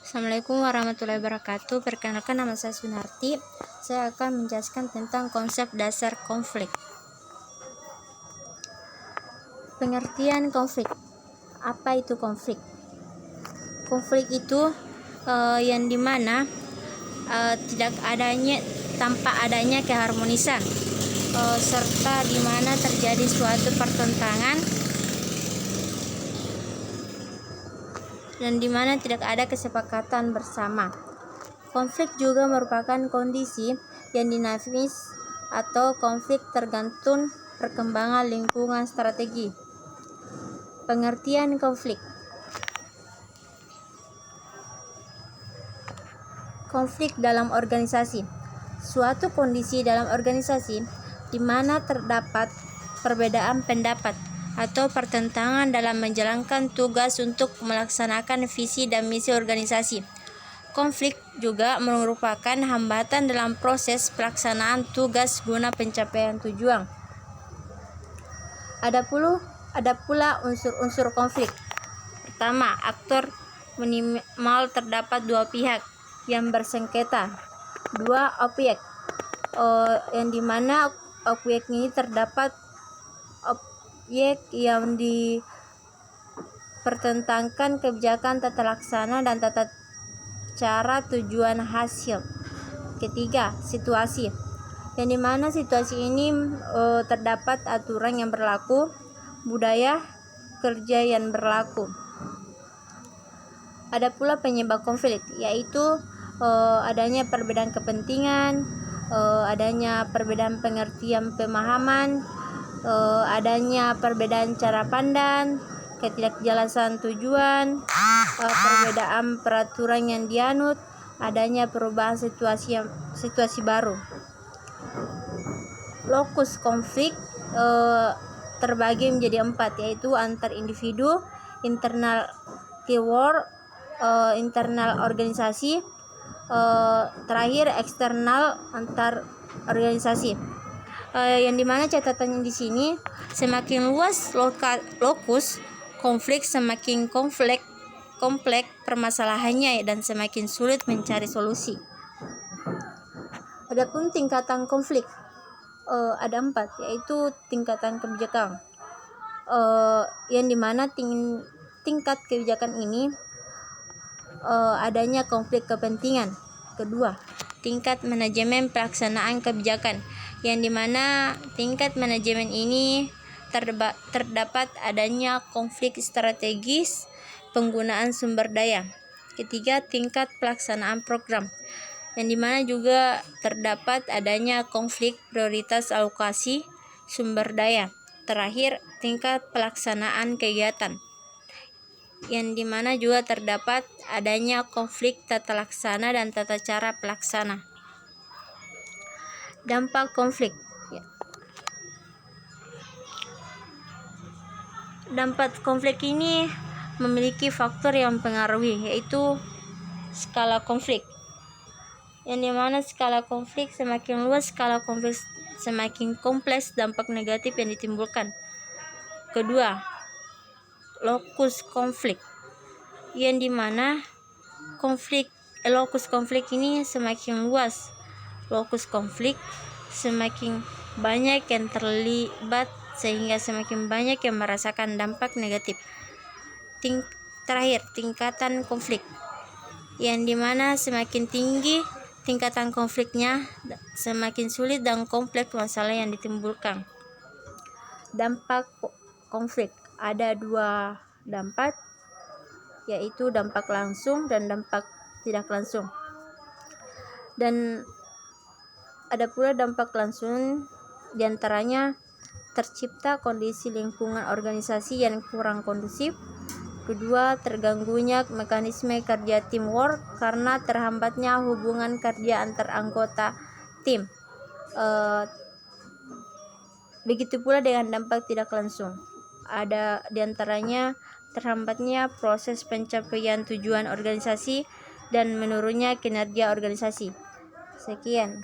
Assalamualaikum warahmatullahi wabarakatuh. Perkenalkan, nama saya Sunarti. Saya akan menjelaskan tentang konsep dasar konflik. Pengertian konflik. Apa itu konflik? Konflik itu yang dimana tanpa adanya keharmonisan, serta dimana terjadi suatu pertentangan dan dimana tidak ada kesepakatan bersama. Konflik juga merupakan kondisi yang dinamis atau konflik tergantung perkembangan lingkungan strategi. Pengertian konflik. Konflik dalam organisasi. Suatu kondisi dalam organisasi di mana terdapat perbedaan pendapat atau pertentangan dalam menjalankan tugas untuk melaksanakan visi dan misi organisasi. Konflik juga merupakan hambatan dalam proses pelaksanaan tugas guna pencapaian tujuan. Ada pula unsur-unsur konflik. Pertama, aktor minimal terdapat dua pihak yang bersengketa. Dua, objek, yang dimana objek ini terdapat objek yang dipertentangkan kebijakan tata laksana dan tata cara tujuan hasil. Ketiga, situasi, yang dimana situasi ini terdapat aturan yang berlaku, budaya kerja yang berlaku. Ada pula penyebab konflik, yaitu adanya perbedaan kepentingan, adanya perbedaan pengertian pemahaman, adanya perbedaan cara pandang, ketidakjelasan tujuan, perbedaan peraturan yang dianut, adanya perubahan situasi baru. Lokus konflik terbagi menjadi 4, yaitu antar individu, internal teamwork, internal organisasi, terakhir eksternal antar organisasi. Yang dimana catatannya di sini, semakin luas lokus konflik, semakin kompleks permasalahannya dan semakin sulit mencari solusi. Adapun tingkatan konflik ada 4, yaitu tingkatan kebijakan, yang dimana tingkat kebijakan ini adanya konflik kepentingan. Kedua, tingkat manajemen pelaksanaan kebijakan, yang dimana tingkat manajemen ini terdapat adanya konflik strategis penggunaan sumber daya. Ketiga, tingkat pelaksanaan program, yang dimana juga terdapat adanya konflik prioritas alokasi sumber daya. Terakhir, tingkat pelaksanaan kegiatan, yang dimana juga terdapat adanya konflik tata laksana dan tata cara pelaksana. Dampak konflik. Dampak konflik ini memiliki faktor yang mempengaruhi, yaitu skala konflik, yang dimana skala konflik semakin luas, skala konflik semakin kompleks dampak negatif yang ditimbulkan. Kedua, lokus konflik, yang dimana lokus konflik ini semakin luas, lokus konflik semakin banyak yang terlibat sehingga semakin banyak yang merasakan dampak negatif. Terakhir, tingkatan konflik, yang dimana semakin tinggi tingkatan konfliknya, semakin sulit dan kompleks masalah yang ditimbulkan. Dampak konflik ada 2 dampak, yaitu dampak langsung dan dampak tidak langsung. Dan ada pula dampak langsung, diantaranya tercipta kondisi lingkungan organisasi yang kurang kondusif. Kedua, terganggunya mekanisme kerja teamwork karena terhambatnya hubungan kerja antar anggota tim. Begitu pula dengan dampak tidak langsung, ada diantaranya terhambatnya proses pencapaian tujuan organisasi dan menurunnya kinerja organisasi. Sekian.